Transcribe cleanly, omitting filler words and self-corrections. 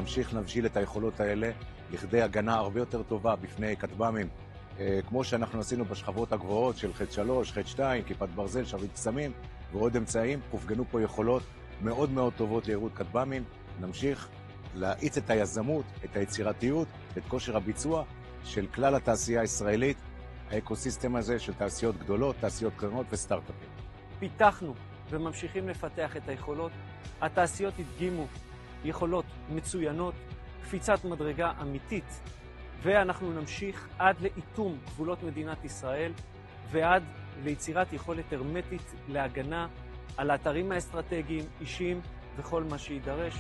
נמשיך להבשיל את היכולות האלה לכדי הגנה הרבה יותר טובה בפני כטב"מים, כמו שאנחנו עשינו בשכבות הגבוהות של חץ 3, חץ 2, כיפת ברזל, שרביט קסמים ועוד אמצעים. הופגנו פה יכולות מאוד מאוד טובות לעירות כטב"מים. נמשיך להאיץ את היזמות, את היצירתיות, את כושר הביצוע של כלל התעשייה הישראלית, האקוסיסטם הזה של תעשיות גדולות, תעשיות קטנות וסטארט-אפים. פיתחנו וממשיכים לפתח את היכולות. התעשיות הדגימו יכולות מצוינות, קפיצת מדרגה אמיתית, ואנחנו נמשיך עד לאיתום גבולות מדינת ישראל ועד ליצירת יכולת הרמטית להגנה על האתרים האסטרטגיים, אישיים וכל מה שידרש.